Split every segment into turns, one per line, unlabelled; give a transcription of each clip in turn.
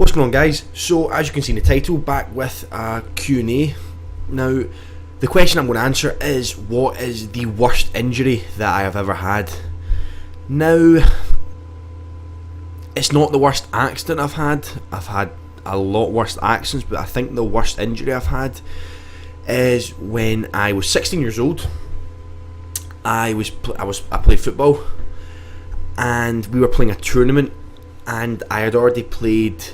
What's going on, guys? So as you can see in the title, back with a Q&A. Now the question I'm going to answer is, what is the worst injury that I have ever had? Now, it's not the worst accident I've had. I've had a lot worse accidents, but I think the worst injury I've had is when I was 16 years old. I played football, and we were playing a tournament, and I had already played,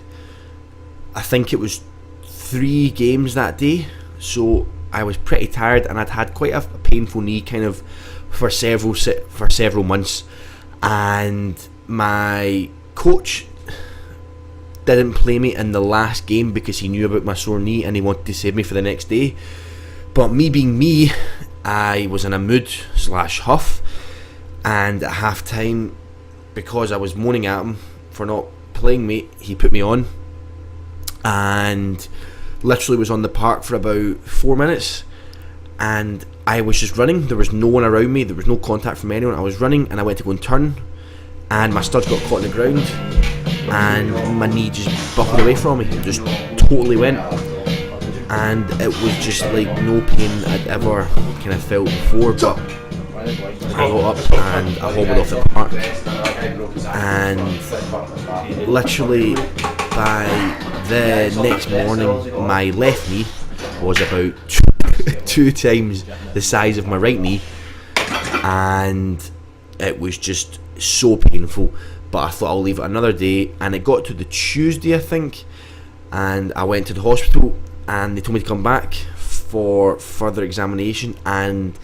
I think it was 3 games that day, so I was pretty tired, and I'd had quite a painful knee kind of for several months, and my coach didn't play me in the last game because he knew about my sore knee and he wanted to save me for the next day. But me being me, I was in a mood / huff, and at half time, because I was moaning at him for not playing me, he put me on, and literally was on the park for about 4 minutes, and I was just running. There was no one around me, there was no contact from anyone. I was running and I went to go and turn, and my studs got caught in the ground, and my knee just buckled away from me, just totally went, and it was just like no pain I'd ever kind of felt before. But I got up and I hobbled off the park, and literally by the next morning my left knee was about two times the size of my right knee, and it was just so painful. But I thought I'll leave it another day, and it got to the Tuesday, I think, and I went to the hospital and they told me to come back for further examination, and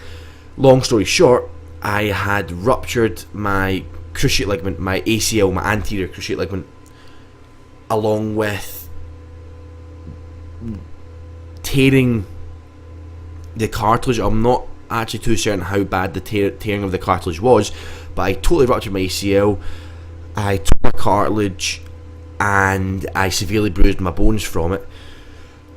long story short, I had ruptured my cruciate ligament, my ACL, my anterior cruciate ligament, along with tearing the cartilage. I'm not actually too certain how bad the tearing of the cartilage was, but I totally ruptured my ACL, I tore my cartilage, and I severely bruised my bones from it.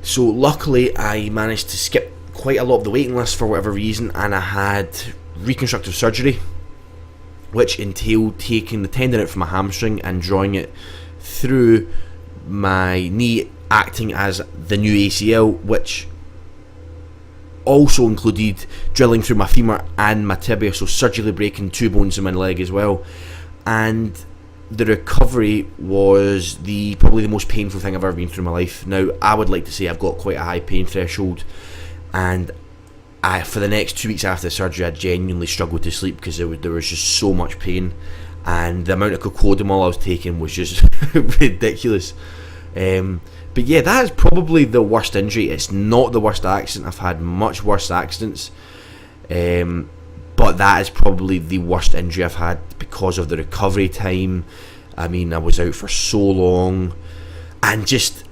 So luckily I managed to skip quite a lot of the waiting list for whatever reason, and I had reconstructive surgery, which entailed taking the tendon out from my hamstring and drawing it through my knee, acting as the new ACL, which also included drilling through my femur and my tibia, so surgically breaking 2 bones in my leg as well. And the recovery was probably the most painful thing I've ever been through in my life. Now, I would like to say I've got quite a high pain threshold, and for the next 2 weeks after the surgery I genuinely struggled to sleep because there was just so much pain, and the amount of cocodamol I was taking was just ridiculous. But yeah, that is probably the worst injury. It's not the worst accident. I've had much worse accidents, but that is probably the worst injury I've had because of the recovery time. I mean, I was out for so long and just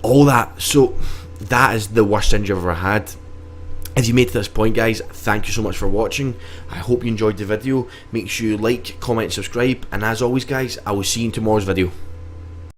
all that. So that is the worst injury I've ever had. If you made it to this point, guys, thank you so much for watching. I hope you enjoyed the video. Make sure you like, comment, subscribe, and as always, guys, I will see you in tomorrow's video.